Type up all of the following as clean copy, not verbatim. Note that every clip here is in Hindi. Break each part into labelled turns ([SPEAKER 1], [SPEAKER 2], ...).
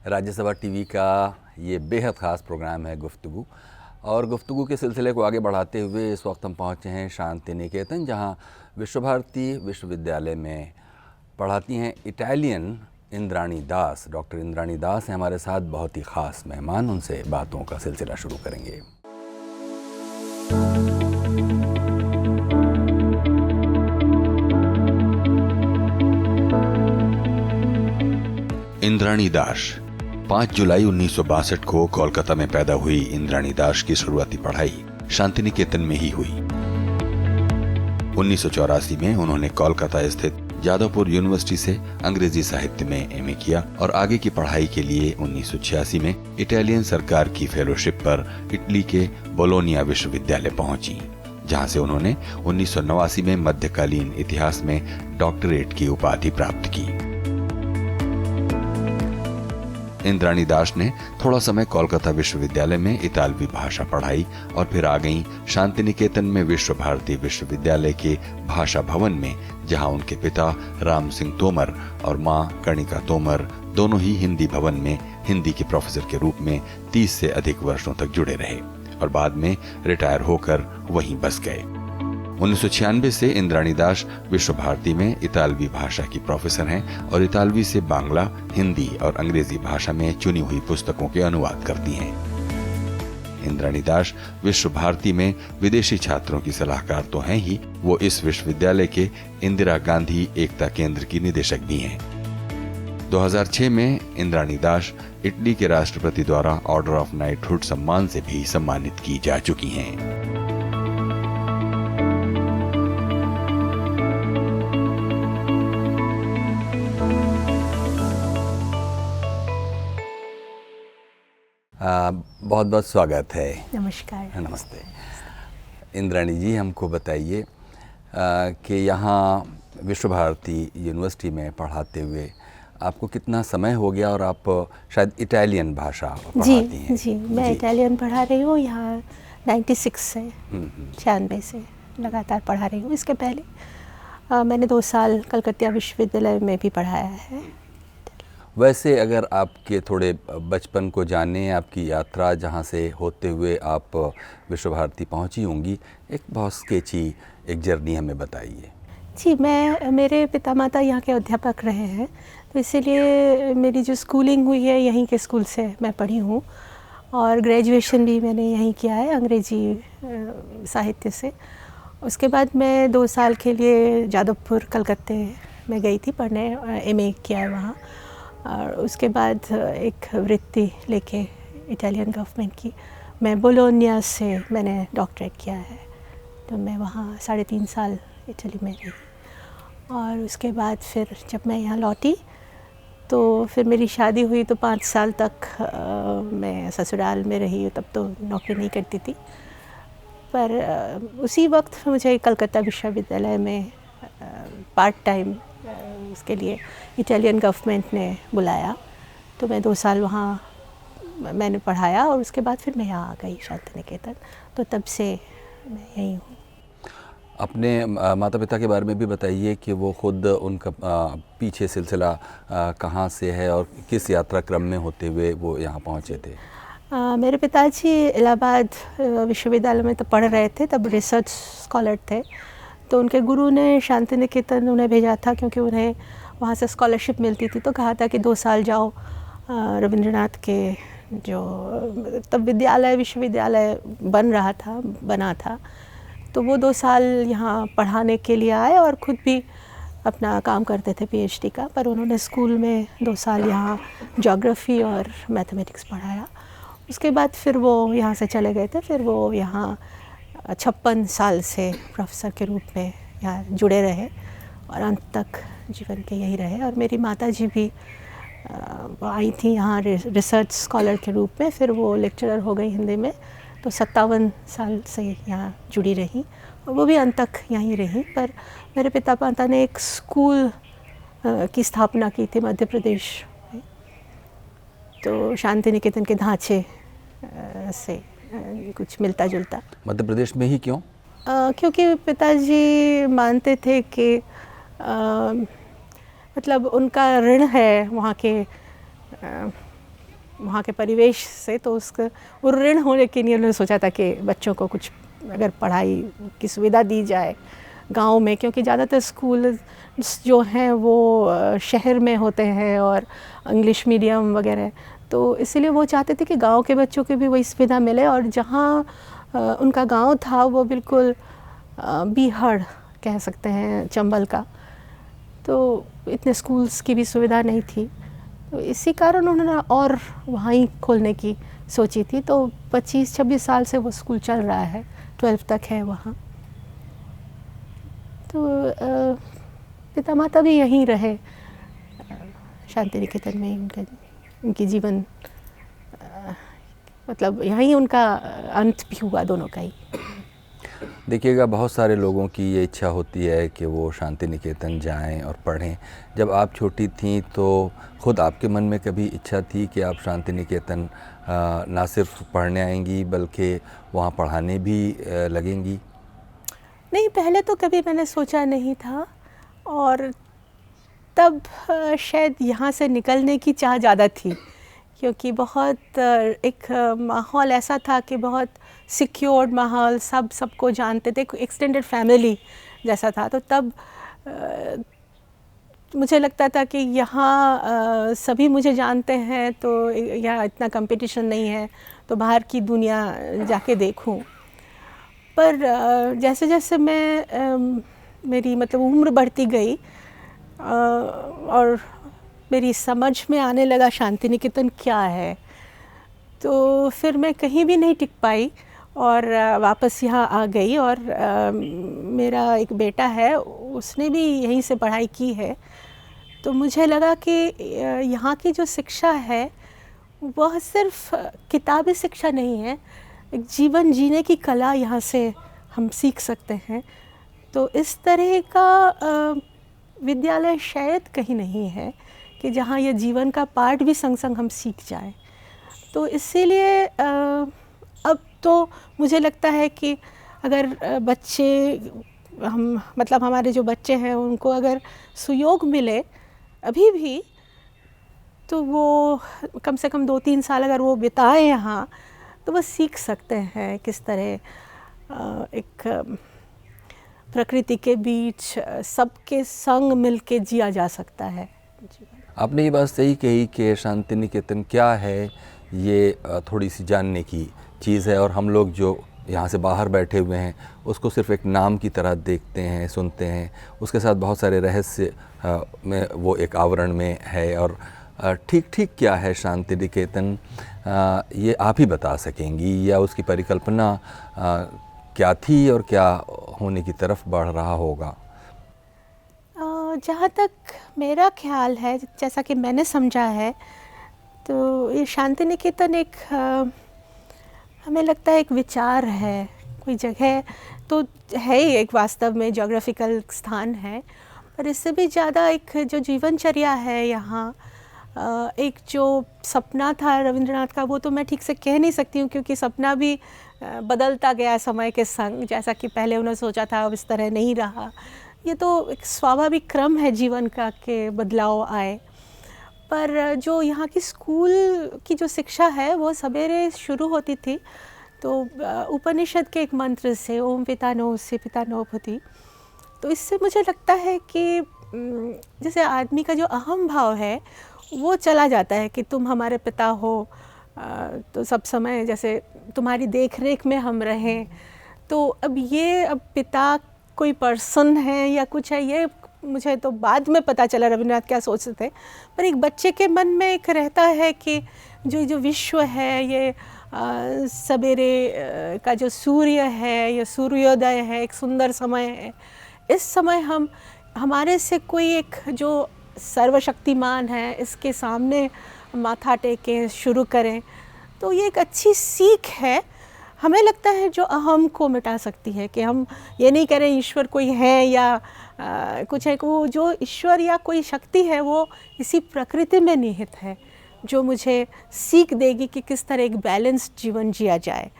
[SPEAKER 1] राज्यसभा टीवी का ये बेहद ख़ास प्रोग्राम है गुफ्तगू, और गुफ्तगू के सिलसिले को आगे बढ़ाते हुए इस वक्त हम पहुँचे हैं शांति निकेतन, जहाँ विश्वभारती विश्वविद्यालय में पढ़ाती हैं इटालियन इंद्राणी दास। डॉक्टर इंद्राणी दास हैं हमारे साथ, बहुत ही ख़ास मेहमान। उनसे बातों का सिलसिला शुरू करेंगे। इंद्राणी दास 5 जुलाई 1962 को कोलकाता में पैदा हुई इंद्राणी दास की शुरुआती पढ़ाई शांति निकेतन में ही हुई। 1984 में उन्होंने कोलकाता स्थित जादवपुर यूनिवर्सिटी से अंग्रेजी साहित्य में एमए किया और आगे की पढ़ाई के लिए 1986 में इटालियन सरकार की फेलोशिप पर इटली के बोलोनिया विश्वविद्यालय पहुंची, जहां से उन्होंने 1989 में मध्यकालीन इतिहास में डॉक्टरेट की उपाधि प्राप्त की। इंद्राणी दास ने थोड़ा समय कोलकाता विश्वविद्यालय में इतालवी भाषा पढ़ाई और फिर आ गईं शांति निकेतन में विश्वभारती विश्वविद्यालय के भाषा भवन में, जहां उनके पिता राम सिंह तोमर और मां कर्णिका तोमर दोनों ही हिंदी भवन में हिंदी के प्रोफेसर के रूप में 30 से अधिक वर्षों तक जुड़े रहे और बाद में रिटायर होकर वहीं बस गए। 1996 से इंद्राणी दास विश्वभारती में इतालवी भाषा की प्रोफेसर हैं और इतालवी से बांग्ला, हिंदी और अंग्रेजी भाषा में चुनी हुई पुस्तकों के अनुवाद करती हैं। इंद्राणी दास विश्वभारती में विदेशी छात्रों की सलाहकार तो हैं ही, वो इस विश्वविद्यालय के इंदिरा गांधी एकता केंद्र की निदेशक भी हैं। 2006 में इंद्राणी दास इटली के राष्ट्रपति द्वारा ऑर्डर ऑफ नाइटहुड सम्मान से भी सम्मानित की जा चुकी हैं। बहुत बहुत स्वागत है।
[SPEAKER 2] नमस्कार।
[SPEAKER 1] नमस्ते। इंद्राणी जी, हमको बताइए कि यहाँ विश्वभारती यूनिवर्सिटी में पढ़ाते हुए आपको कितना समय हो गया, और आप शायद इटालियन भाषा पढ़ाती हैं?
[SPEAKER 2] जी, मैं इटालियन पढ़ा रही हूँ यहाँ 96 से 96 से लगातार पढ़ा रही हूँ। इसके पहले मैंने 2 साल कलकत्ता विश्वविद्यालय में भी पढ़ाया है।
[SPEAKER 1] वैसे अगर आपके थोड़े बचपन को जाने, आपकी यात्रा जहाँ से होते हुए आप विश्वभारती पहुँची होंगी, एक बहुत स्केची एक जर्नी हमें बताइए।
[SPEAKER 2] जी, मेरे पिता माता यहाँ के अध्यापक रहे हैं, तो इसीलिए मेरी जो स्कूलिंग हुई है यहीं के स्कूल से मैं पढ़ी हूँ, और ग्रेजुएशन भी मैंने यहीं किया है अंग्रेजी साहित्य से। उसके बाद मैं 2 साल के लिए जादवपुर कलकत्ते में गई थी पढ़ने, एमए किया है वहाँ, और उसके बाद एक वृत्ति लेके इटालियन गवर्नमेंट की मैं बोलोनिया से मैंने डॉक्टरेट किया है, तो मैं वहाँ 3.5 साल इटली में रही। और उसके बाद फिर जब मैं यहाँ लौटी तो फिर मेरी शादी हुई, तो 5 साल तक मैं ससुराल में रही। तब तो नौकरी नहीं करती थी, पर उसी वक्त मुझे कलकत्ता विश्वविद्यालय में पार्ट टाइम उसके लिए इटालियन गवर्नमेंट ने बुलाया, तो मैं 2 साल वहाँ मैंने पढ़ाया, और उसके बाद फिर मैं यहाँ आ गई शांति निकेतन, तो तब से मैं यहीं हूँ।
[SPEAKER 1] अपने माता पिता के बारे में भी बताइए कि वो खुद उनका पीछे सिलसिला कहाँ से है और किस यात्रा क्रम में होते हुए वो यहाँ पहुँचे थे?
[SPEAKER 2] मेरे पिताजी इलाहाबाद विश्वविद्यालय में तो पढ़ रहे थे, तब रिसर्च स्कॉलर थे, तो उनके गुरु ने शांति निकेतन उन्हें भेजा था, क्योंकि उन्हें वहाँ से स्कॉलरशिप मिलती थी, तो कहा था कि 2 साल जाओ रविंद्रनाथ के जो तब विश्वविद्यालय बना था, तो वो 2 साल यहाँ पढ़ाने के लिए आए और ख़ुद भी अपना काम करते थे पीएचडी का। पर उन्होंने स्कूल में 2 साल यहाँ ज्योग्राफी और मैथमेटिक्स पढ़ाया। उसके बाद फिर वो यहाँ से चले गए थे। फिर वो यहाँ 56 साल से प्रोफेसर के रूप में यहाँ जुड़े रहे और अंत तक जीवन के यही रहे। और मेरी माता जी भी आई थी यहाँ रिसर्च स्कॉलर के रूप में, फिर वो लेक्चरर हो गई हिंदी में, तो 57 साल से यहाँ जुड़ी रही और वो भी अंत तक यहीं रही। पर मेरे पिता माता ने एक स्कूल की स्थापना की थी मध्य प्रदेश में, तो शांति निकेतन के ढांचे से कुछ मिलता जुलता।
[SPEAKER 3] मध्य प्रदेश में ही क्यों?
[SPEAKER 2] क्योंकि पिताजी मानते थे कि मतलब उनका ऋण है वहाँ के परिवेश से, तो उसका वो ऋण होने के लिए उन्होंने सोचा था कि बच्चों को कुछ अगर पढ़ाई की सुविधा दी जाए गांव में, क्योंकि ज़्यादातर स्कूल जो हैं वो शहर में होते हैं और इंग्लिश मीडियम वगैरह, तो इसीलिए वो चाहते थे कि गांव के बच्चों को भी वही सुविधा मिले। और जहाँ उनका गांव था वो बिल्कुल बीहड़ कह सकते हैं चंबल का, तो इतने स्कूल्स की भी सुविधा नहीं थी, तो इसी कारण उन्होंने और वहाँ ही खोलने की सोची थी। तो 25-26 साल से वो स्कूल चल रहा है, 12th तक है वहाँ। तो पिता माता भी यहीं रहे, शांति निकेतन में ही उनकी जीवन मतलब यहीं उनका अंत भी हुआ दोनों का ही।
[SPEAKER 3] देखिएगा, बहुत सारे लोगों की ये इच्छा होती है कि वो शांति निकेतन जाएं और पढ़ें। जब आप छोटी थीं तो खुद आपके मन में कभी इच्छा थी कि आप शांति निकेतन ना सिर्फ पढ़ने आएंगी बल्कि वहाँ पढ़ाने भी लगेंगी?
[SPEAKER 2] नहीं, पहले तो कभी मैंने सोचा नहीं था, और तब शायद यहाँ से निकलने की चाह ज़्यादा थी, क्योंकि बहुत एक माहौल ऐसा था कि बहुत सिक्योर्ड माहौल, सबको जानते थे, एक्सटेंडेड फैमिली जैसा था। तो तब मुझे लगता था कि यहाँ सभी मुझे जानते हैं, तो यहाँ इतना कंपटीशन नहीं है, तो बाहर की दुनिया जाके देखूं। पर जैसे जैसे मैं मेरी मतलब उम्र बढ़ती गई और मेरी समझ में आने लगा शांति निकेतन क्या है, तो फिर मैं कहीं भी नहीं टिक पाई और वापस यहाँ आ गई। और मेरा एक बेटा है, उसने भी यहीं से पढ़ाई की है, तो मुझे लगा कि यहाँ की जो शिक्षा है वह सिर्फ किताबी शिक्षा नहीं है, एक जीवन जीने की कला यहाँ से हम सीख सकते हैं। तो इस तरह का विद्यालय शायद कहीं नहीं है कि जहाँ ये जीवन का पाठ भी संग संग हम सीख जाएं। तो इसीलिए अब तो मुझे लगता है कि अगर बच्चे हम मतलब हमारे जो बच्चे हैं उनको अगर सुयोग मिले अभी भी, तो वो कम से कम 2-3 साल अगर वो बिताए यहाँ, तो वो सीख सकते हैं किस तरह एक प्रकृति के बीच सबके संग मिलके जिया जा सकता है।
[SPEAKER 3] आपने ये बात सही कही कि शांति निकेतन क्या है ये थोड़ी सी जानने की चीज़ है, और हम लोग जो यहाँ से बाहर बैठे हुए हैं उसको सिर्फ एक नाम की तरह देखते हैं, सुनते हैं, उसके साथ बहुत सारे रहस्य में वो एक आवरण में है। और ठीक क्या है शांति निकेतन, ये आप ही बता सकेंगी, या उसकी परिकल्पना क्या थी और क्या होने की तरफ बढ़ रहा होगा?
[SPEAKER 2] जहाँ तक मेरा ख्याल है, जैसा कि मैंने समझा है, तो ये शांति निकेतन एक हमें लगता है एक विचार है, कोई जगह तो है ही, एक वास्तव में ज्योग्राफिकल स्थान है, पर इससे भी ज़्यादा एक जो जीवनचर्या है यहाँ, एक जो सपना था रविंद्रनाथ का, वो तो मैं ठीक से कह नहीं सकती हूँ, क्योंकि सपना भी बदलता गया समय के संग। जैसा कि पहले उन्होंने सोचा था अब इस तरह नहीं रहा। ये तो एक स्वाभाविक क्रम है जीवन का कि बदलाव आए। पर जो यहाँ की स्कूल की जो शिक्षा है वो सवेरे शुरू होती थी, तो उपनिषद के एक मंत्र से, ओम पितानो से पितानो भूति, तो इससे मुझे लगता है कि जैसे आदमी का जो अहम भाव है वो चला जाता है कि तुम हमारे पिता हो, तो सब समय जैसे तुम्हारी देख रेख में हम रहें। तो अब पिता कोई पर्सन है या कुछ है, ये मुझे तो बाद में पता चला रविंद्रनाथ क्या सोचते थे, पर एक बच्चे के मन में एक रहता है कि जो विश्व है, ये सवेरे का जो सूर्य है, ये सूर्योदय है, एक सुंदर समय है, इस समय हम हमारे से कोई एक जो सर्वशक्तिमान है इसके सामने माथा टेकें, शुरू करें। तो ये एक अच्छी सीख है, हमें लगता है, जो अहम को मिटा सकती है, कि हम ये नहीं करें ईश्वर कोई है या कुछ है, वो जो ईश्वर या कोई शक्ति है वो इसी प्रकृति में निहित है, जो मुझे सीख देगी कि किस तरह एक बैलेंस्ड जीवन जिया जाए।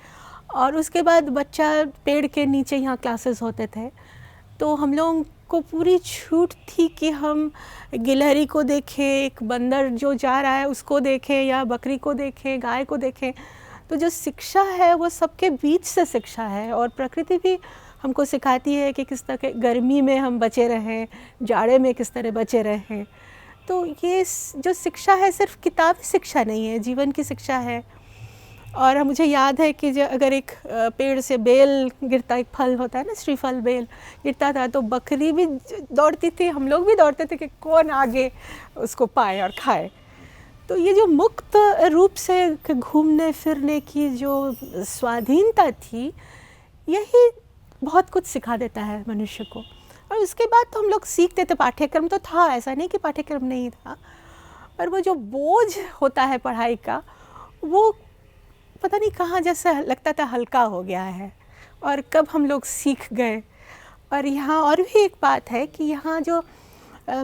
[SPEAKER 2] और उसके बाद बच्चा पेड़ के नीचे यहाँ क्लासेस होते थे, तो हम लोगों को पूरी छूट थी कि हम गिलहरी को देखें, एक बंदर जो जा रहा है उसको देखें, या बकरी को देखें, गाय को देखें। तो जो शिक्षा है वो सबके बीच से शिक्षा है, और प्रकृति भी हमको सिखाती है कि किस तरह गर्मी में हम बचे रहें, जाड़े में किस तरह बचे रहें। तो ये जो शिक्षा है सिर्फ किताबी शिक्षा नहीं है, जीवन की शिक्षा है। और मुझे याद है कि अगर एक पेड़ से बेल गिरता, एक फल होता है ना, श्रीफल बेल गिरता था, तो बकरी भी दौड़ती थी, हम लोग भी दौड़ते थे कि कौन आगे उसको पाए और खाए। तो ये जो मुक्त रूप से घूमने फिरने की जो स्वाधीनता थी, यही बहुत कुछ सिखा देता है मनुष्य को। और उसके बाद तो हम लोग सीखते थे, पाठ्यक्रम तो था, ऐसा नहीं कि पाठ्यक्रम नहीं था, पर वो जो बोझ होता है पढ़ाई का, वो पता नहीं कहाँ जैसा लगता था हल्का हो गया है, और कब हम लोग सीख गए। और यहाँ और भी एक बात है कि यहाँ जो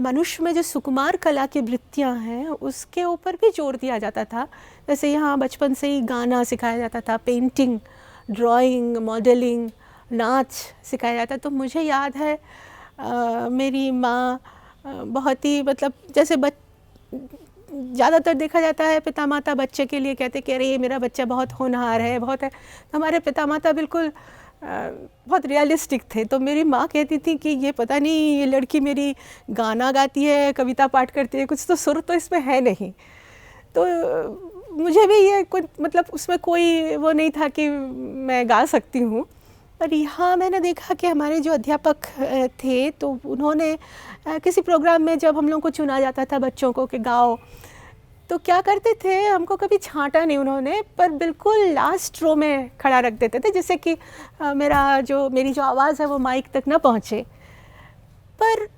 [SPEAKER 2] मनुष्य में जो सुकुमार कला की वृत्तियाँ हैं, उसके ऊपर भी जोर दिया जाता था। जैसे यहाँ बचपन से ही गाना सिखाया जाता था, पेंटिंग, ड्राइंग, मॉडलिंग, नाच सिखाया जाता। तो मुझे याद है मेरी माँ बहुत ही, मतलब जैसे ज़्यादातर देखा जाता है पिता माता बच्चे के लिए कहते कि अरे ये मेरा बच्चा बहुत होनहार है, बहुत है। हमारे पिता माता बिल्कुल बहुत रियलिस्टिक थे। तो मेरी माँ कहती थी कि ये पता नहीं ये लड़की मेरी गाना गाती है, कविता पाठ करती है, कुछ तो सुर तो इसमें है नहीं। तो मुझे भी ये कुछ, मतलब उसमें कोई वो नहीं था कि मैं गा सकती हूँ। पर यहाँ मैंने देखा कि हमारे जो अध्यापक थे, तो उन्होंने किसी प्रोग्राम में जब हम लोगों को चुना जाता था बच्चों को कि गाओ, तो क्या करते थे, हमको कभी छांटा नहीं उन्होंने, पर बिल्कुल लास्ट रो में खड़ा रख देते थे, जिससे कि मेरी जो आवाज़ है वो माइक तक ना पहुँचे। पर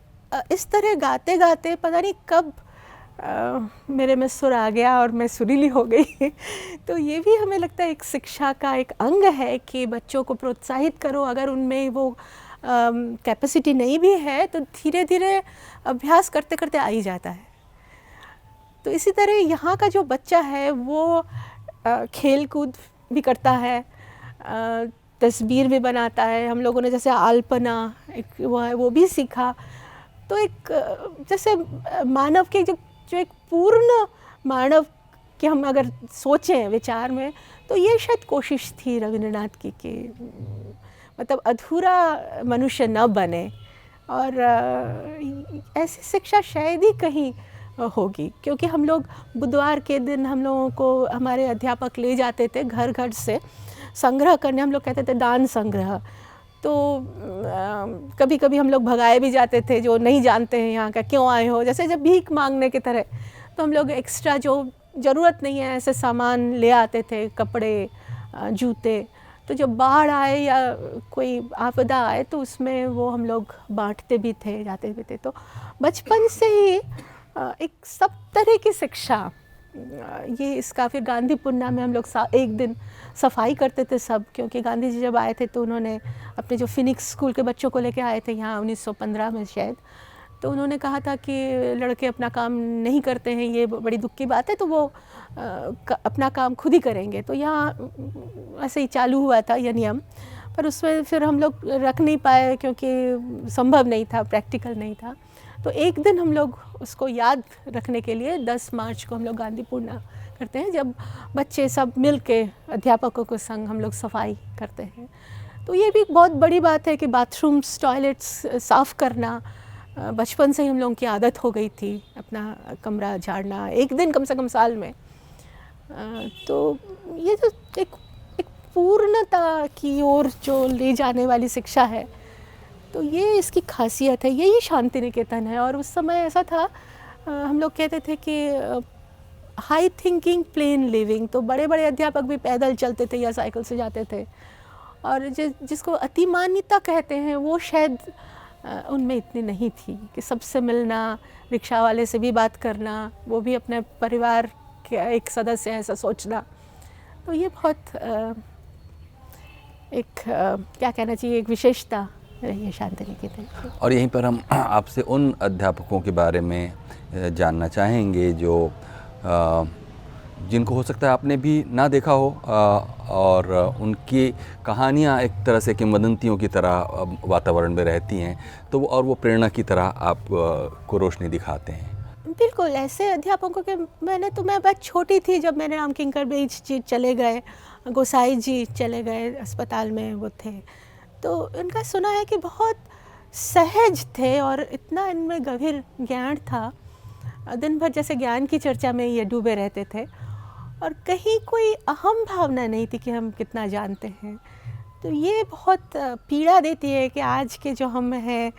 [SPEAKER 2] इस तरह गाते गाते पता नहीं कब मेरे में सुर आ गया और मैं सुरीली हो गई। तो ये भी हमें लगता है एक शिक्षा का एक अंग है कि बच्चों को प्रोत्साहित करो। अगर उनमें वो कैपेसिटी नहीं भी है तो धीरे धीरे अभ्यास करते करते आ ही जाता है। तो इसी तरह यहाँ का जो बच्चा है वो खेल कूद भी करता है, तस्वीर भी बनाता है। हम लोगों ने जैसे आलपना एक वो है, वो भी सीखा। तो एक जैसे मानव के जो एक पूर्ण मानव कि हम अगर सोचें विचार में, तो ये शायद कोशिश थी रविंद्रनाथ की कि मतलब अधूरा मनुष्य न बने। और ऐसी शिक्षा शायद ही कहीं होगी, क्योंकि हम लोग बुधवार के दिन हम लोगों को हमारे अध्यापक ले जाते थे घर घर से संग्रह करने, हम लोग कहते थे दान संग्रह। तो कभी कभी हम लोग भगाए भी जाते थे जो नहीं जानते हैं यहाँ का, क्यों आए हो, जैसे जब भीख मांगने की तरह। तो हम लोग एक्स्ट्रा जो ज़रूरत नहीं है ऐसे सामान ले आते थे, कपड़े, जूते। तो जब बाढ़ आए या कोई आपदा आए तो उसमें वो हम लोग बांटते भी थे, जाते भी थे। तो बचपन से ही एक सब तरह की शिक्षा ये इसका। फिर गांधी पूर्णिमा में हम लोग एक दिन सफाई करते थे सब, क्योंकि गांधी जी जब आए थे तो उन्होंने अपने जो फिनिक्स स्कूल के बच्चों को लेके आए थे यहाँ 1915 में शायद, तो उन्होंने कहा था कि लड़के अपना काम नहीं करते हैं, ये बड़ी दुख की बात है, तो वो अपना काम खुद ही करेंगे। तो यहाँ ऐसे ही चालू हुआ था यह नियम, पर उसमें फिर हम लोग रख नहीं पाए क्योंकि संभव नहीं था, प्रैक्टिकल नहीं था। तो एक दिन हम लोग उसको याद रखने के लिए 10 मार्च को हम लोग गांधी पूर्णिमा करते हैं, जब बच्चे सब मिल के अध्यापकों के संग हम लोग सफाई करते हैं। तो ये भी बहुत बड़ी बात है कि बाथरूम्स, टॉयलेट्स साफ़ करना बचपन से ही हम लोगों की आदत हो गई थी, अपना कमरा झाड़ना एक दिन कम से कम साल में। तो ये जो एक पूर्णता की ओर जो ले जाने वाली शिक्षा है, तो ये इसकी खासियत है, यही शांति निकेतन है। और उस समय ऐसा था, हम लोग कहते थे कि हाई थिंकिंग प्लेन लिविंग। तो बड़े बड़े अध्यापक भी पैदल चलते थे या साइकिल से जाते थे, और जिसको अतिमान्यता कहते हैं वो शायद उनमें इतनी नहीं थी कि सबसे मिलना, रिक्शा वाले से भी बात करना, वो भी अपने परिवार के एक सदस्य ऐसा सोचना। तो ये बहुत क्या कहना चाहिए, एक विशेषता रही है शांति निकेतन।
[SPEAKER 3] और यहीं पर हम आपसे उन अध्यापकों के बारे में जानना चाहेंगे जो जिनको हो सकता है आपने भी ना देखा हो, और उनकी कहानियाँ एक तरह से किंवदंतियों की तरह वातावरण में रहती हैं, तो वो प्रेरणा की तरह आप को रोशनी दिखाते हैं।
[SPEAKER 2] बिल्कुल, ऐसे अध्यापकों के मैं बहुत छोटी थी जब मेरे राम किंकर बेईज जी चले गए, गोसाई जी चले गए अस्पताल में वो थे, तो इनका सुना है कि बहुत सहज थे और इतना इनमें गंभीर ज्ञान था, दिन भर जैसे ज्ञान की चर्चा में ये डूबे रहते थे और कहीं कोई अहम भावना नहीं थी कि हम कितना जानते हैं। तो ये बहुत पीड़ा देती है कि आज के जो हम हैं,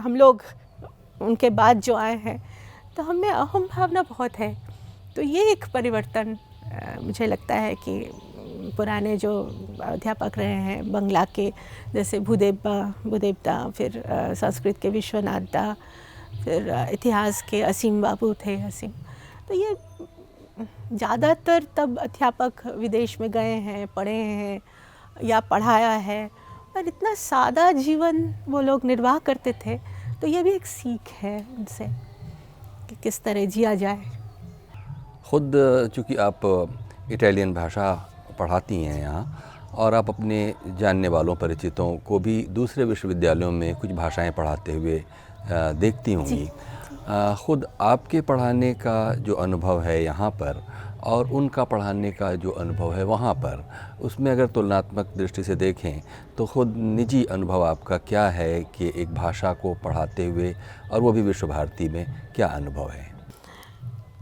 [SPEAKER 2] हम लोग उनके बाद जो आए हैं, तो हमें अहम भावना बहुत है। तो ये एक परिवर्तन मुझे लगता है कि पुराने जो अध्यापक रहे हैं बंगला के, जैसे भूदेवदा, फिर संस्कृत के विश्वनाथ दा, फिर इतिहास के असीम बाबू थे, असीम, तो ये ज़्यादातर तब अध्यापक विदेश में गए हैं, पढ़े हैं या पढ़ाया है, और इतना सादा जीवन वो लोग निर्वाह करते थे। तो ये भी एक सीख है उनसे कि किस तरह जिया जाए।
[SPEAKER 3] खुद चूँकि आप इटालियन भाषा पढ़ाती हैं यहाँ, और आप अपने जानने वालों परिचितों को भी दूसरे विश्वविद्यालयों में कुछ भाषाएं पढ़ाते हुए देखती होंगी। ख़ुद आपके पढ़ाने का जो अनुभव है यहाँ पर और उनका पढ़ाने का जो अनुभव है वहाँ पर, उसमें अगर तुलनात्मक दृष्टि से देखें तो ख़ुद निजी अनुभव आपका क्या है कि एक भाषा को पढ़ाते हुए, और वो भी विश्व भारती में, क्या अनुभव है?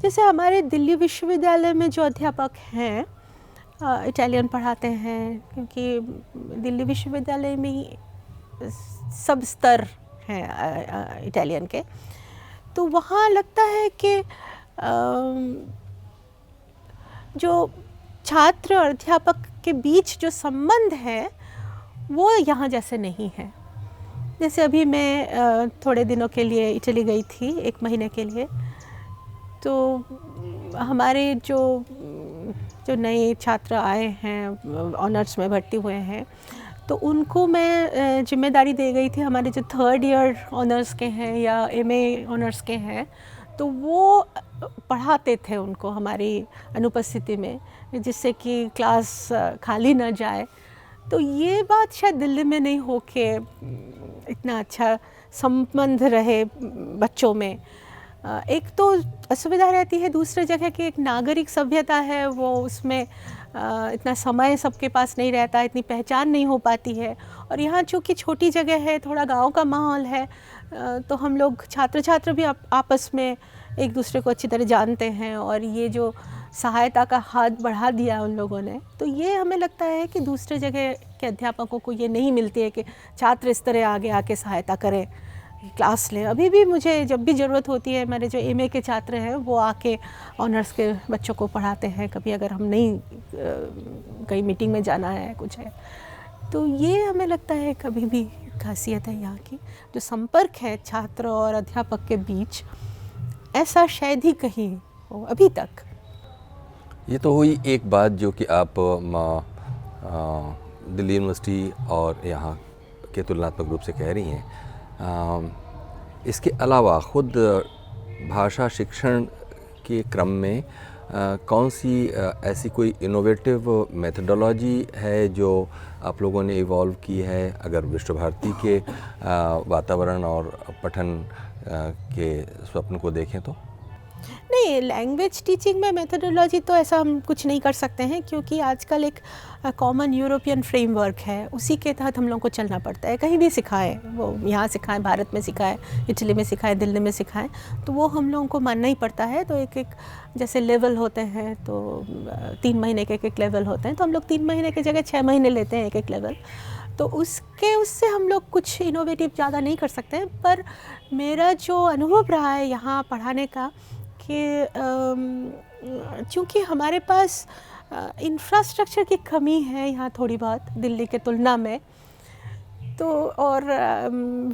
[SPEAKER 2] जैसे हमारे दिल्ली विश्वविद्यालय में जो अध्यापक हैं इटालियन पढ़ाते हैं, क्योंकि दिल्ली विश्वविद्यालय में सब स्तर हैं इटालियन के, तो वहाँ लगता है कि जो छात्र और अध्यापक के बीच जो संबंध है वो यहाँ जैसे नहीं है। जैसे अभी मैं थोड़े दिनों के लिए इटली गई थी, 1 महीने के लिए, तो हमारे जो नए छात्र आए हैं, ऑनर्स में भर्ती हुए हैं, तो उनको मैं जिम्मेदारी दे गई थी, हमारे जो 3rd ईयर ऑनर्स के हैं या MA ऑनर्स के हैं, तो वो पढ़ाते थे उनको हमारी अनुपस्थिति में, जिससे कि क्लास खाली ना जाए। तो ये बात शायद दिल्ली में नहीं हो के इतना अच्छा संबंध रहे बच्चों में। एक तो असुविधा रहती है, दूसरे जगह की एक नागरिक सभ्यता है, वो उसमें इतना समय सबके पास नहीं रहता, इतनी पहचान नहीं हो पाती है। और यहाँ चूँकि छोटी जगह है, थोड़ा गांव का माहौल है, तो हम लोग छात्र भी आपस में एक दूसरे को अच्छी तरह जानते हैं, और ये जो सहायता का हाथ बढ़ा दिया उन लोगों ने, तो ये हमें लगता है कि दूसरे जगह के अध्यापकों को ये नहीं मिलती है कि छात्र इस तरह आगे आके सहायता करें, क्लास लें। अभी भी मुझे जब भी ज़रूरत होती है, मेरे जो MA के छात्र हैं वो आके ऑनर्स के बच्चों को पढ़ाते हैं, कभी अगर हम नहीं कहीं मीटिंग में जाना है, कुछ है, तो ये हमें लगता है कभी भी खासियत है यहाँ की, जो संपर्क है छात्र और अध्यापक के बीच, ऐसा शायद ही कहीं हो अभी तक।
[SPEAKER 3] ये तो हुई एक बात जो कि आप दिल्ली यूनिवर्सिटी और यहाँ के तुलनात्मक रूप से कह रही हैं। इसके अलावा खुद भाषा शिक्षण के क्रम में कौन सी ऐसी कोई इनोवेटिव मेथडोलॉजी है जो आप लोगों ने इवॉल्व की है, अगर विश्व भारती के वातावरण और पठन के स्वप्न को देखें तो?
[SPEAKER 2] नहीं, लैंग्वेज टीचिंग में मेथडोलॉजी तो ऐसा हम कुछ नहीं कर सकते हैं, क्योंकि आजकल एक कॉमन यूरोपियन फ्रेमवर्क है, उसी के तहत हम लोग को चलना पड़ता है। कहीं भी सिखाएं, वो यहाँ सिखाएं, भारत में सिखाएं, इटली में सिखाएं, दिल्ली में सिखाएं, तो वो हम लोगों को मानना ही पड़ता है। तो एक जैसे लेवल होते हैं, तो 3 महीने के एक लेवल होते हैं, तो हम लोग 3 महीने की जगह 6 महीने लेते हैं एक लेवल। तो उससे हम लोग कुछ इनोवेटिव ज़्यादा नहीं कर सकते हैं। पर मेरा जो अनुभव रहा है यहाँ पढ़ाने का, कि चूँकि हमारे पास इंफ्रास्ट्रक्चर की कमी है यहाँ थोड़ी बहुत दिल्ली के तुलना में, तो और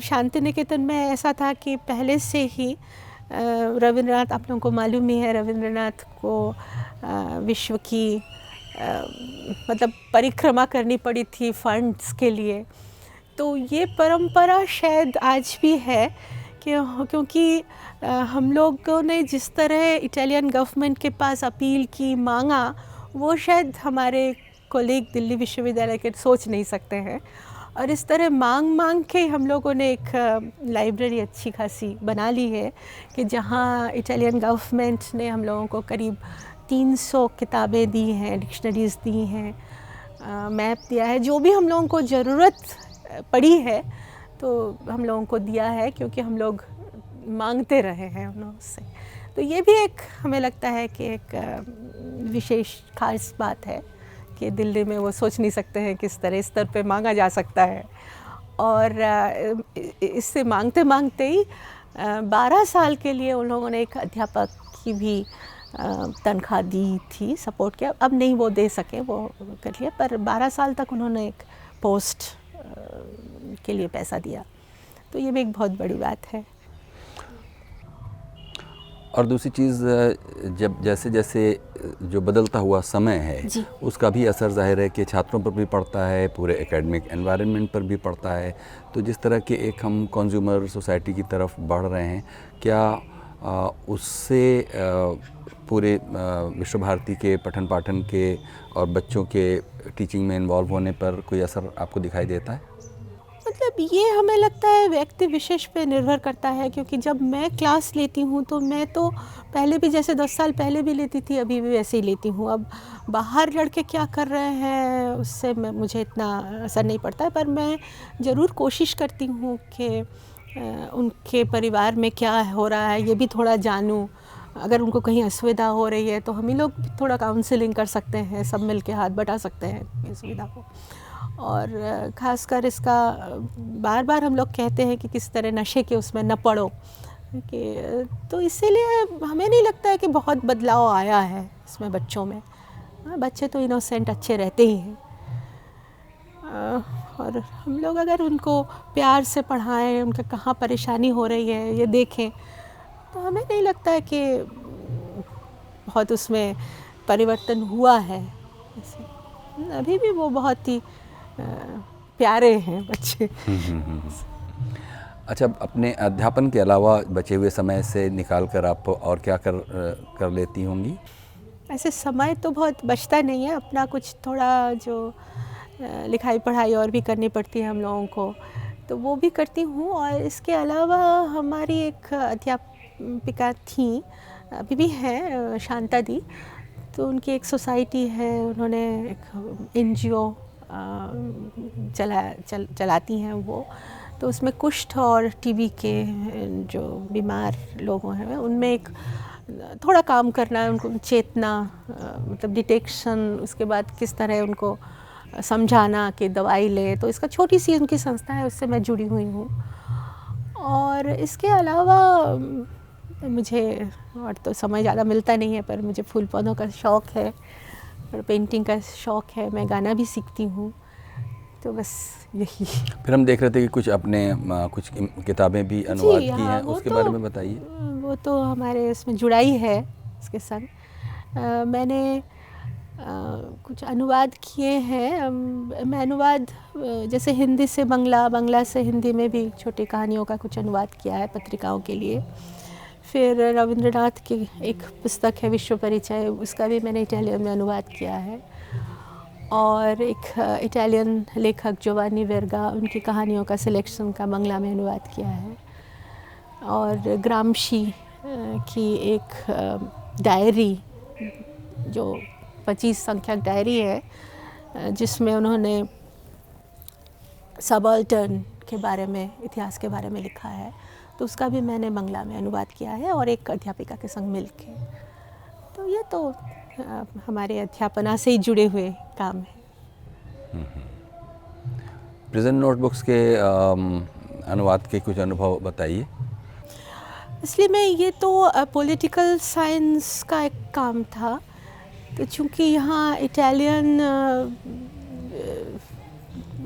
[SPEAKER 2] शांति निकेतन में ऐसा था कि पहले से ही रविंद्रनाथ, आप लोगों को मालूम ही है, रविंद्रनाथ को विश्व की मतलब परिक्रमा करनी पड़ी थी फंड्स के लिए। तो ये परंपरा शायद आज भी है क्योंकि हम लोगों ने जिस तरह इटालियन गवर्नमेंट के पास अपील की, मांगा, वो शायद हमारे कोलीग दिल्ली विश्वविद्यालय के सोच नहीं सकते हैं। और इस तरह मांग के हम लोगों ने एक लाइब्रेरी अच्छी खासी बना ली है कि जहाँ इटालियन गवर्नमेंट ने हम लोगों को करीब 300 किताबें दी हैं, डिक्शनरीज़ दी हैं, मैप दिया है, जो भी हम लोगों को ज़रूरत पड़ी है तो हम लोगों को दिया है, क्योंकि हम लोग मांगते रहे हैं उन लोगों से। तो ये भी एक हमें लगता है कि एक विशेष खास बात है कि दिल्ली में वो सोच नहीं सकते हैं किस तरह इस स्तर पे मांगा जा सकता है। और इससे मांगते मांगते ही 12 साल के लिए उन लोगों ने एक अध्यापक की भी तनख्वाह दी थी, सपोर्ट किया। अब नहीं वो दे सके, वो कर लिया, पर 12 साल तक उन्होंने एक पोस्ट के लिए पैसा दिया। तो ये भी एक बहुत बड़ी बात है।
[SPEAKER 3] और दूसरी चीज़, जब जैसे जैसे जो बदलता हुआ समय है
[SPEAKER 2] जी।
[SPEAKER 3] उसका भी असर ज़ाहिर है कि छात्रों पर भी पड़ता है, पूरे एकेडमिक एनवायरनमेंट पर भी पड़ता है। तो जिस तरह के एक हम कंज्यूमर सोसाइटी की तरफ बढ़ रहे हैं, क्या उससे पूरे विश्व भारती के पठन पाठन के और बच्चों के टीचिंग में इन्वॉल्व होने पर कोई असर आपको दिखाई देता है?
[SPEAKER 2] मतलब ये हमें लगता है व्यक्ति विशेष पे निर्भर करता है, क्योंकि जब मैं क्लास लेती हूँ तो मैं तो पहले भी जैसे 10 साल पहले भी लेती थी, अभी भी वैसे ही लेती हूँ। अब बाहर लड़के क्या कर रहे हैं उससे मुझे इतना असर नहीं पड़ता है, पर मैं ज़रूर कोशिश करती हूँ कि उनके परिवार में क्या हो रहा है ये भी थोड़ा जानूँ। अगर उनको कहीं असुविधा हो रही है तो हम ही लोग थोड़ा काउंसलिंग कर सकते हैं, सब मिल के हाथ बटा सकते हैं इस सुविधा को। और ख़ासकर इसका बार बार हम लोग कहते हैं कि किस तरह नशे के उसमें न पड़ो, कि तो इसीलिए हमें नहीं लगता है कि बहुत बदलाव आया है इसमें बच्चों में। बच्चे तो इनोसेंट अच्छे रहते ही हैं, और हम लोग अगर उनको प्यार से पढ़ाएं, उनका कहाँ परेशानी हो रही है ये देखें, तो हमें नहीं लगता है कि बहुत उसमें परिवर्तन हुआ है। अभी भी वो बहुत ही प्यारे हैं बच्चे।
[SPEAKER 3] अच्छा, अपने अध्यापन के अलावा बचे हुए समय से निकाल कर आप और क्या कर लेती होंगी?
[SPEAKER 2] ऐसे समय तो बहुत बचता नहीं है, अपना कुछ थोड़ा जो लिखाई पढ़ाई और भी करनी पड़ती है हम लोगों को, तो वो भी करती हूँ। और इसके अलावा हमारी एक अध्यापिका थी, अभी भी हैं, शांता दी, तो उनकी एक सोसाइटी है, उन्होंने एक NGO चलाती हैं वो, तो उसमें कुष्ठ और TB के जो बीमार लोग हैं उनमें एक थोड़ा काम करना है, उनको चेतना, मतलब डिटेक्शन, उसके बाद किस तरह उनको समझाना कि दवाई ले, तो इसका छोटी सी उनकी संस्था है, उससे मैं जुड़ी हुई हूँ। और इसके अलावा मुझे और तो समय ज़्यादा मिलता नहीं है, पर मुझे फूल पौधों का शौक़ है और पेंटिंग का शौक़ है, मैं गाना भी सीखती हूँ, तो बस यही।
[SPEAKER 3] फिर हम देख रहे थे कि कुछ अपने कुछ किताबें भी अनुवाद की हैं, उसके बारे में बताइए।
[SPEAKER 2] वो तो हमारे उसमें जुड़ाई है इसके संग। मैंने कुछ अनुवाद किए हैं। मैं अनुवाद जैसे हिंदी से बांग्ला, बांग्ला से हिंदी में भी छोटी कहानियों का कुछ अनुवाद किया है पत्रिकाओं के लिए। फिर रविंद्रनाथ की एक पुस्तक है विश्व परिचय, उसका भी मैंने इटालियन में अनुवाद किया है। और एक इटालियन लेखक जोवानी वेरगा, उनकी कहानियों का सिलेक्शन का बांग्ला में अनुवाद किया है। और ग्रामशी की एक डायरी, जो 25 संख्यक डायरी है, जिसमें उन्होंने सबाल्टर्न के बारे में, इतिहास के बारे में लिखा है, तो उसका भी मैंने बांग्ला में अनुवाद किया है, और एक अध्यापिका के संग मिल के। तो ये तो हमारे अध्यापना से ही जुड़े हुए काम हैं।
[SPEAKER 3] प्रेजेंट नोटबुक्स के अनुवाद के कुछ अनुभव बताइए।
[SPEAKER 2] इसलिए मैं ये तो पॉलिटिकल साइंस का एक काम था, तो चूँकि यहाँ इटालियन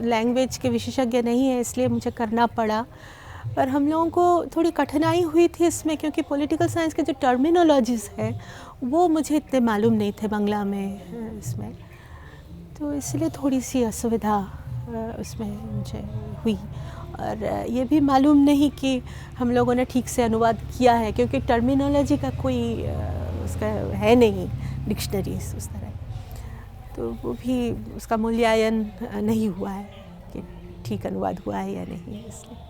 [SPEAKER 2] लैंग्वेज के विशेषज्ञ नहीं है, इसलिए मुझे करना पड़ा। पर हम लोगों को थोड़ी कठिनाई हुई थी इसमें, क्योंकि पॉलिटिकल साइंस के जो टर्मिनोलॉजीज़ है वो मुझे इतने मालूम नहीं थे बांग्ला में इसमें, तो इसलिए थोड़ी सी असुविधा उसमें मुझे हुई। और ये भी मालूम नहीं कि हम लोगों ने ठीक से अनुवाद किया है, क्योंकि टर्मिनोलॉजी का कोई उसका है नहीं डिक्शनरीज उस तरह, तो वो भी उसका मूल्यांकन नहीं हुआ है कि ठीक अनुवाद हुआ है या नहीं। इसलिए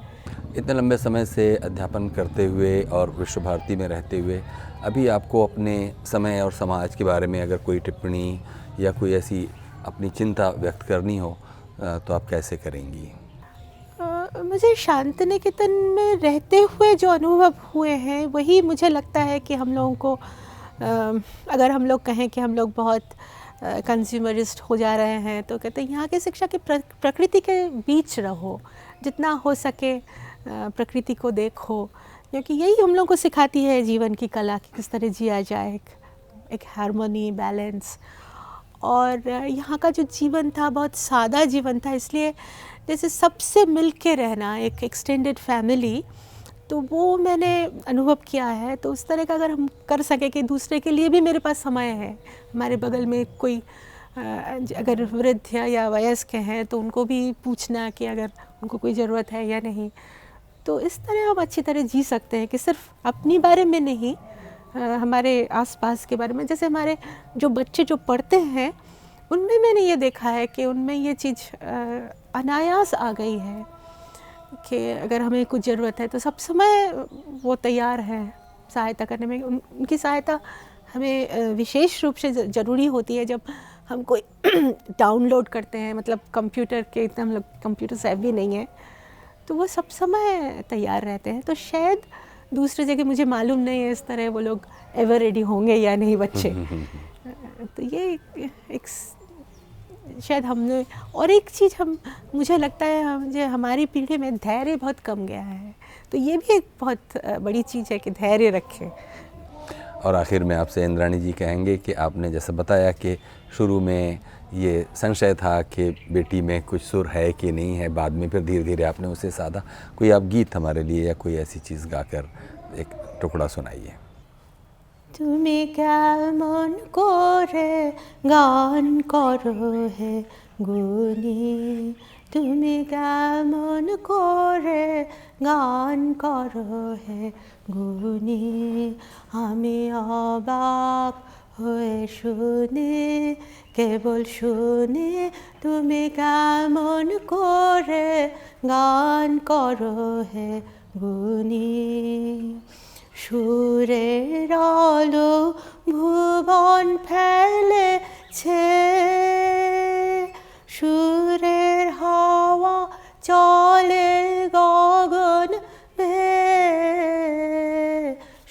[SPEAKER 3] इतने लंबे समय से अध्यापन करते हुए और विश्व भारती में रहते हुए अभी आपको अपने समय और समाज के बारे में अगर कोई टिप्पणी या कोई ऐसी अपनी चिंता व्यक्त करनी हो तो आप कैसे करेंगी?
[SPEAKER 2] मुझे शांतिनिकेतन में रहते हुए जो अनुभव हुए हैं वही मुझे लगता है कि हम लोगों को, अगर हम लोग कहें कि हम लोग बहुत कंज्यूमरिस्ट हो जा रहे हैं, तो कहते हैं यहाँ की शिक्षा की प्रकृति के बीच रहो, जितना हो सके प्रकृति को देखो, क्योंकि यही हम लोग को सिखाती है जीवन की कला कि किस तरह जिया जाए, एक हार्मोनी, बैलेंस। और यहाँ का जो जीवन था बहुत सादा जीवन था, इसलिए जैसे सबसे मिल के रहना, एक एक्सटेंडेड फैमिली, तो वो मैंने अनुभव किया है। तो उस तरह का अगर हम कर सके कि दूसरे के लिए भी मेरे पास समय है, हमारे बगल में कोई अगर वृद्ध या वयस्क हैं तो उनको भी पूछना कि अगर उनको कोई ज़रूरत है या नहीं, तो इस तरह हम अच्छी तरह जी सकते हैं कि सिर्फ अपनी बारे में नहीं, हमारे आसपास के बारे में। जैसे हमारे जो बच्चे जो पढ़ते हैं उनमें मैंने ये देखा है कि उनमें ये चीज़ अनायास आ गई है कि अगर हमें कुछ ज़रूरत है तो सब समय वो तैयार हैं सहायता करने में। उनकी सहायता हमें विशेष रूप से ज़रूरी होती है जब हम कोई डाउनलोड करते हैं, मतलब कंप्यूटर के इतना हम लोग कंप्यूटर सेवी नहीं है, तो वो सब समय तैयार रहते हैं। तो शायद दूसरी जगह मुझे मालूम नहीं है इस तरह वो लोग एवर रेडी होंगे या नहीं बच्चे। तो ये एक शायद हमने, और एक चीज़ मुझे लगता है हमारी पीढ़ी में धैर्य बहुत कम गया है, तो ये भी एक बहुत बड़ी चीज़ है कि धैर्य रखें।
[SPEAKER 3] और आखिर में आपसे इंद्राणी जी कहेंगे कि आपने जैसे बताया कि शुरू में ये संशय था कि बेटी में कुछ सुर है कि नहीं है, बाद में फिर धीरे धीरे आपने उसे साधा। कोई आप गीत हमारे लिए या कोई ऐसी चीज़ गाकर एक टुकड़ा सुनाइए।
[SPEAKER 2] তুমি কেমন করে গান করো হে গুনি, তুমি কেমন করে গান করো হে গুনি, আমি অবাক হয়ে শুনি, কেবল শুনি তুমি কেমন করে গান করো হে গুনি। সুরের আলো ভুবন ফেলেছে, সুরের হাওয়া চলে গগন বেয়ে,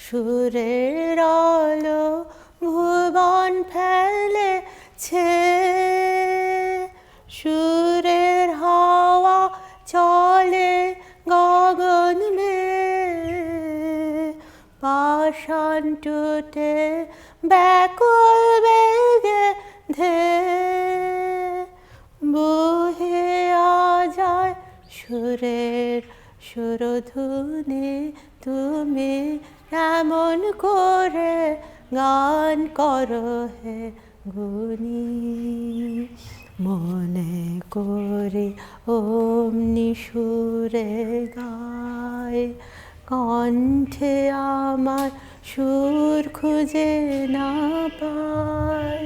[SPEAKER 2] সুরের আলো ভুবন ফেলেছে, সুরের হাওয়া চলে গগন বেয়ে, পাষাণ টুটে ব্যাকুল বেগে ধেয়ে বহে যায় সুরের সুরধুনি, তুমি কেমন করে গান করো হে গুনি। মনে করে অমনি সুরে গায়, কণ্ঠে আমার সুর খুঁজে না পায়,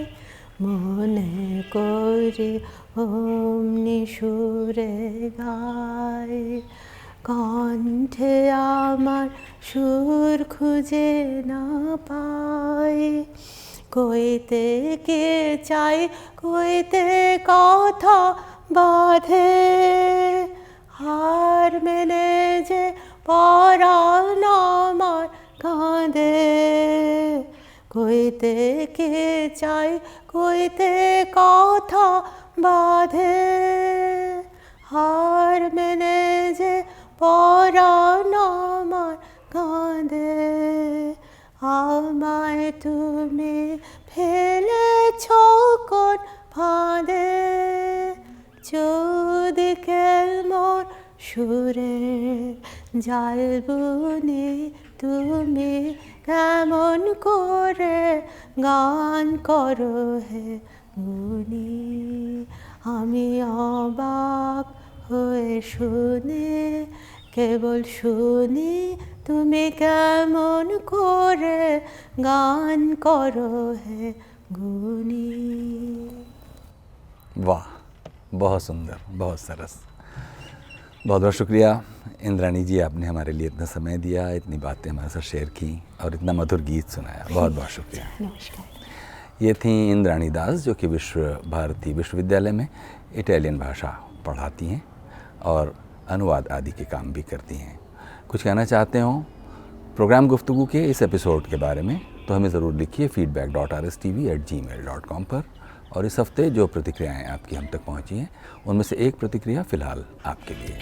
[SPEAKER 2] মনে করে অমনি সুরে গায়, কণ্ঠে আমার সুর খুঁজে না পায়। কইতে কে চাই, কইতে কথা বাঁধে, হার মেনে যে পরাণ আমার কাঁদে। কইতে কে চাই, কইতে কথা বাঁধে, হার মেনে যে পরাণ আমার কাঁদে। আমায় তুমি ফেলেছ কোন ফাঁদে, চৌদিকে মোর সুরের জাল বুনে, তুমি কেমন করে গান করো হে গুনি। আমি অবাক হয়ে শুনে কেবল শুনি তুমি কেমন করে গান করো হে গুনি।
[SPEAKER 3] वाह, बहुत सुंदर, बहुत सरस। बहुत बहुत शुक्रिया इंद्राणी जी, आपने हमारे लिए इतना समय दिया, इतनी बातें हमारे साथ शेयर की और इतना मधुर गीत सुनाया। बहुत बहुत शुक्रिया।
[SPEAKER 2] नमस्कार।
[SPEAKER 3] ये थी इंद्राणी दास, जो कि विश्व भारती विश्वविद्यालय में इटालियन भाषा पढ़ाती हैं और अनुवाद आदि के काम भी करती हैं। कुछ कहना चाहते हो प्रोग्राम गुफ्तगू के इस एपिसोड के बारे में तो हमें ज़रूर लिखिए feedback.rstv@gmail.com पर। और इस हफ्ते जो प्रतिक्रियाएं आपकी हम तक पहुंची हैं उनमें से एक प्रतिक्रिया फ़िलहाल आपके लिए।